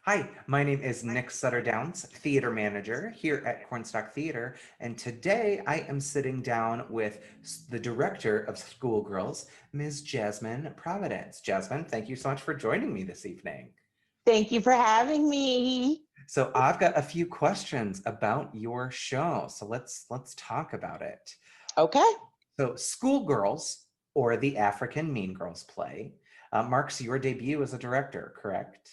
Hi, my name is Nyk Sutter-Downs, theater manager here at Cornstalk Theater, and today I am sitting down with the director of Schoolgirls, Ms. Jasmyne Providence. Jasmine, thank you so much for joining me this evening. Thank you for having me. So I've got a few questions about your show, so let's talk about it. Okay. So Schoolgirls, or the African Mean Girls play, marks your debut as a director, correct?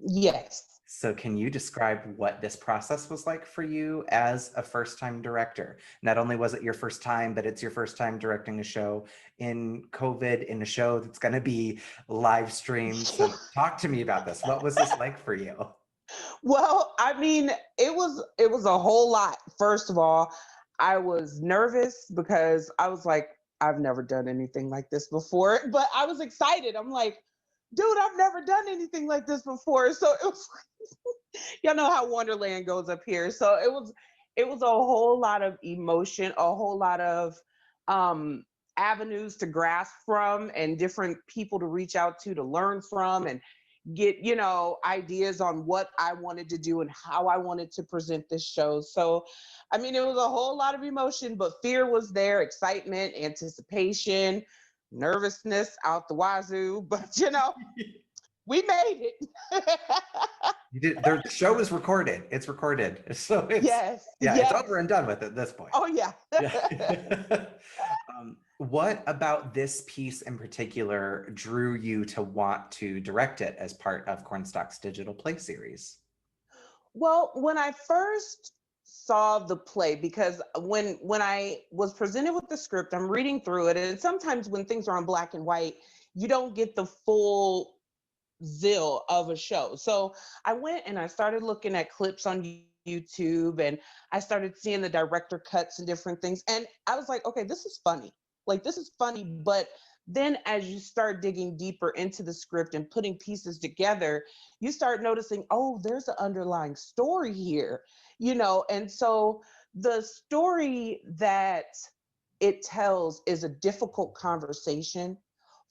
Yes. So can you describe what this process was like for you as a first-time director? Not only was it your first time, but it's your first time directing a show in COVID, in a show that's going to be live streamed. So talk to me about this. What was this like for you? Well, I mean, it was a whole lot. First of all, I was nervous because I was like, I've never done anything like this before, but I was excited. I'm like, dude, I've never done anything like this before. So it was y'all know how Wonderland goes up here. So it was a whole lot of emotion, a whole lot of um avenues to grasp from and different people to reach out to learn from and get ideas on what I wanted to do and how I wanted to present this show. So I mean, it was a whole lot of emotion, but fear was there, excitement, anticipation, nervousness out the wazoo, but we made it. You did, the show is recorded. It's recorded. So Yes, yeah, it's yes. over and done with at this point. Oh yeah. Yeah. What about this piece in particular drew you to want to direct it as part of Cornstalk's digital play series? Well, when I first saw the play, because when I was presented with the script, I'm reading through it, and sometimes when things are on black and white, you don't get the full zeal of a show. So I went and I started looking at clips on YouTube, and I started seeing the director cuts and different things. And I was like, okay, this is funny. Like, this is funny. But then as you start digging deeper into the script and putting pieces together, you start noticing, oh, there's an underlying story here, And so the story that it tells is a difficult conversation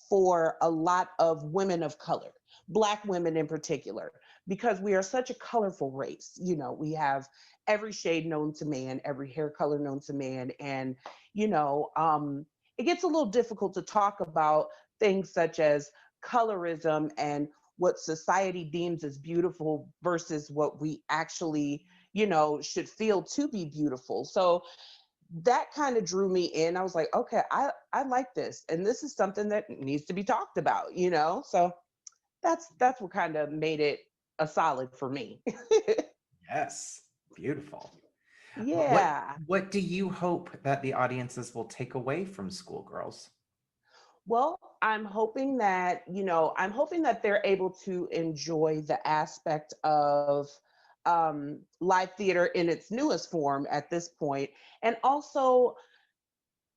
for a lot of women of color, Black women in particular, because we are such a colorful race. We have every shade known to man, every hair color known to man. And, you know, um, it gets a little difficult to talk about things such as colorism and what society deems as beautiful versus what we actually, should feel to be beautiful. So that kind of drew me in. I was like, okay, I like this, and this is something that needs to be talked about. So that's what kind of made it a solid for me. Yes, beautiful. What Yeah. what do you hope that the audiences will take away from Schoolgirls? Well, I'm hoping that they're able to enjoy the aspect of live theater in its newest form at this point, and also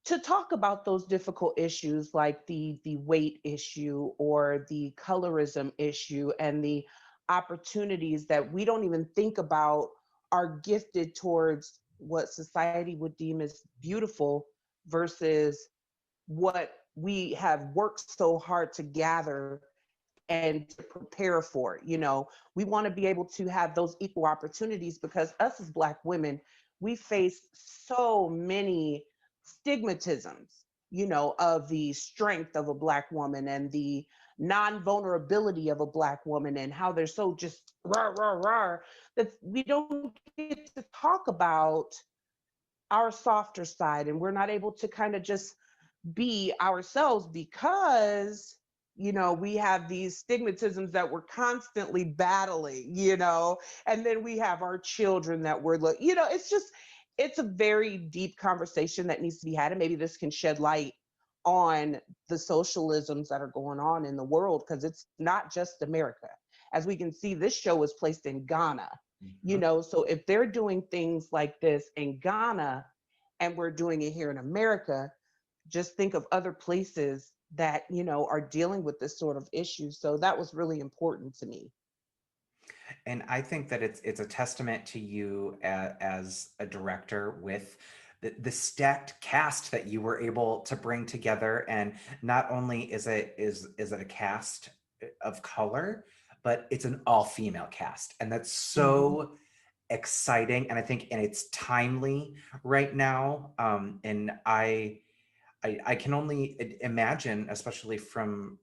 to talk about those difficult issues like the weight issue or the colorism issue and the opportunities that we don't even think about are gifted towards what society would deem as beautiful versus what we have worked so hard to gather and to prepare for. We want to be able to have those equal opportunities because us as Black women, we face so many stigmatisms, of the strength of a Black woman and the non-vulnerability of a Black woman and how they're so just rah, rah, rah, that we don't get to talk about our softer side, and we're not able to kind of just be ourselves because we have these stigmatisms that we're constantly battling. And then we have our children that it's a very deep conversation that needs to be had, and maybe this can shed light on the socialisms that are going on in the world, because it's not just America. As we can see, this show was placed in Ghana. Mhm. So if they're doing things like this in Ghana and we're doing it here in America, just think of other places that are dealing with this sort of issue. So that was really important to me. And I think that it's a testament to you as a director with the stacked cast that you were able to bring together. And not only is it a cast of color, but it's an all-female cast. And that's Mhm. so exciting. And I think, and it's timely right now. And I can only imagine, especially from,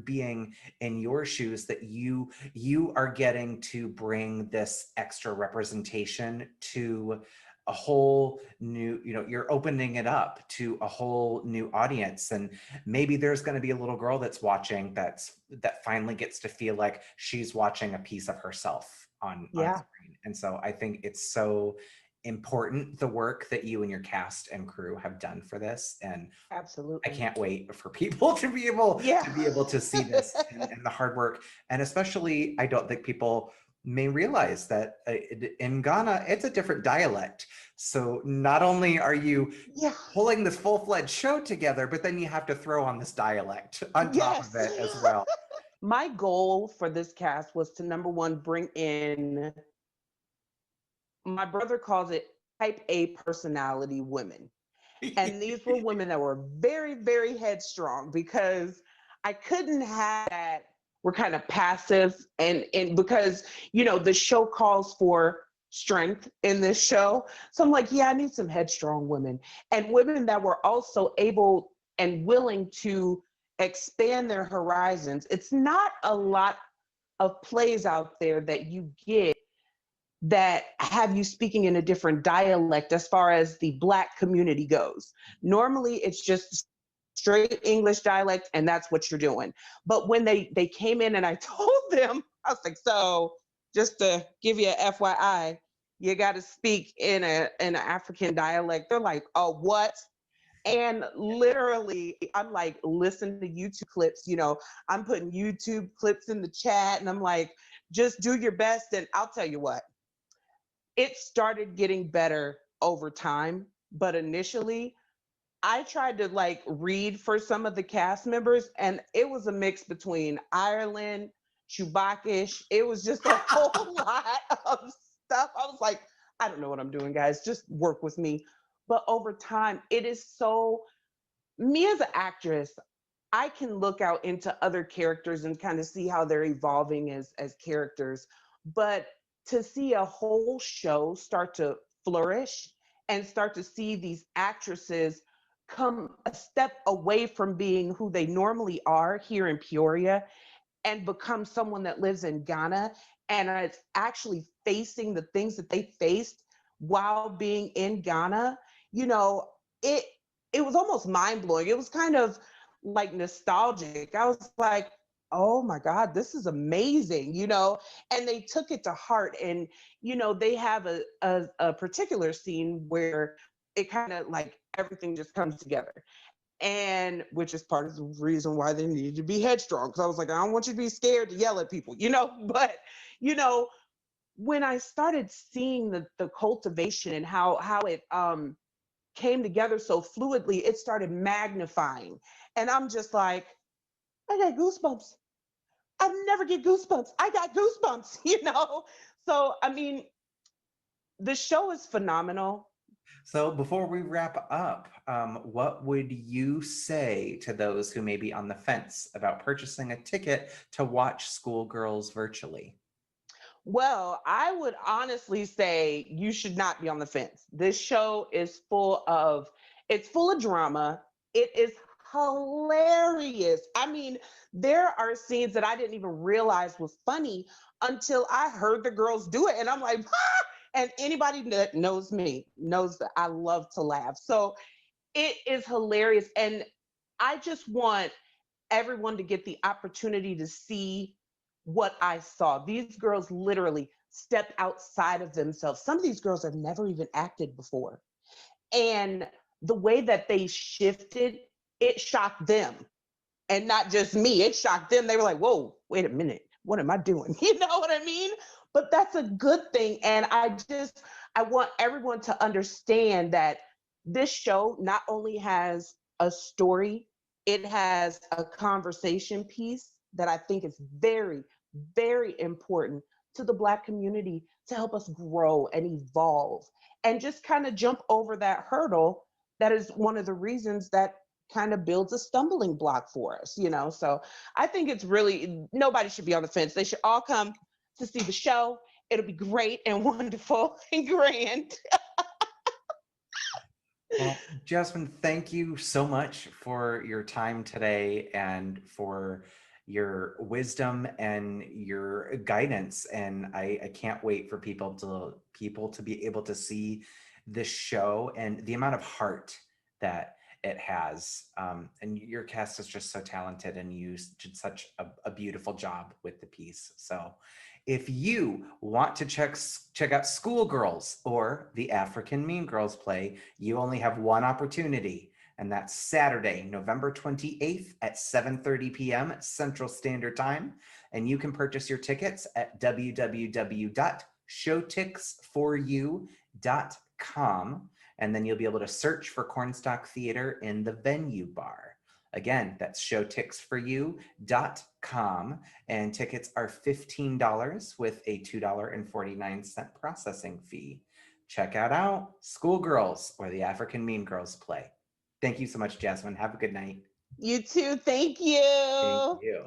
being in your shoes, that you are getting to bring this extra representation to a whole new, you're opening it up to a whole new audience. And maybe there's going to be a little girl that's watching that finally gets to feel like she's watching a piece of herself on Yeah, screen. And so I think it's so important, the work that you and your cast and crew have done for this. And I absolutely. can't wait for people Yeah. to be able to see this, and the hard work. And especially, I don't think people may realize that in Ghana, it's a different dialect. So not only are you Yeah. pulling this full-fledged show together, but then you have to throw on this dialect on top of Yes. it as well. My goal for this cast was to, number one, bring in, my brother calls it type A personality women. And these were women that were very, very headstrong, because I couldn't have that. We're kind of passive, and because the show calls for strength in this show. So I'm like, yeah, I need some headstrong women, and women that were also able and willing to expand their horizons. It's not a lot of plays out there that you get that have you speaking in a different dialect as far as the Black community goes. Normally, it's just straight English dialect, and that's what you're doing. But when they came in and I told them, I was like, so just to give you a FYI, you got to speak in an African dialect. They're like, oh, what? And literally, I'm like, listen to YouTube clips. I'm putting YouTube clips in the chat, and I'm like, just do your best. And I'll tell you what, it started getting better over time, but initially I tried to like read for some of the cast members, and it was a mix between Ireland, Chewbacca. It was just a whole lot of stuff. I was like, I don't know what I'm doing, guys. Just work with me. But over time, it is so, me as an actress, I can look out into other characters and kind of see how they're evolving as characters. But to see a whole show start to flourish and start to see these actresses come a step away from being who they normally are here in Peoria and become someone that lives in Ghana and is actually facing the things that they faced while being in Ghana, you know, it it was almost mind blowing. It was kind of like nostalgic. I was like, oh my God, this is amazing. And they took it to heart. And, they have a particular scene where it kind of like everything just comes together, and which is part of the reason why they needed to be headstrong. Because I was like, I don't want you to be scared to yell at people. But you know, when I started seeing the cultivation and how it came together so fluidly, it started magnifying, and I'm just like, I got goosebumps. I never get goosebumps. I got goosebumps. So I mean, the show is phenomenal. So before we wrap up, what would you say to those who may be on the fence about purchasing a ticket to watch Schoolgirls virtually? Well, I would honestly say you should not be on the fence. This show is it's full of drama. It is hilarious. I mean, there are scenes that I didn't even realize was funny until I heard the girls do it. And I'm like, ah! And anybody that knows me knows that I love to laugh. So it is hilarious. And I just want everyone to get the opportunity to see what I saw. These girls literally stepped outside of themselves. Some of these girls have never even acted before. And the way that they shifted, it shocked them. And not just me, it shocked them. They were like, whoa, wait a minute. What am I doing? You know what I mean? But that's a good thing. And I want everyone to understand that this show not only has a story, it has a conversation piece that I think is very, very important to the Black community to help us grow and evolve and just kind of jump over that hurdle. That is one of the reasons that kind of builds a stumbling block for us, you know? So I think it's really, nobody should be on the fence. They should all come to see the show. It'll be great and wonderful and grand. Well, Jasmine, thank you so much for your time today and for your wisdom and your guidance. And I can't wait for people to be able to see this show and the amount of heart that it has. And your cast is just so talented, and you did such a beautiful job with the piece. So if you want to check out Schoolgirls or the African Mean Girls play, you only have one opportunity, and that's Saturday, November 28th at 7:30 p.m. Central Standard Time. And you can purchase your tickets at www.showtix4u.com. And then you'll be able to search for Cornstalk Theater in the venue bar. Again, that's showtix4u.com. And tickets are $15 with a $2.49 processing fee. Check out Schoolgirls or the African Mean Girls play. Thank you so much, Jasmine. Have a good night. You too. Thank Thank you. you.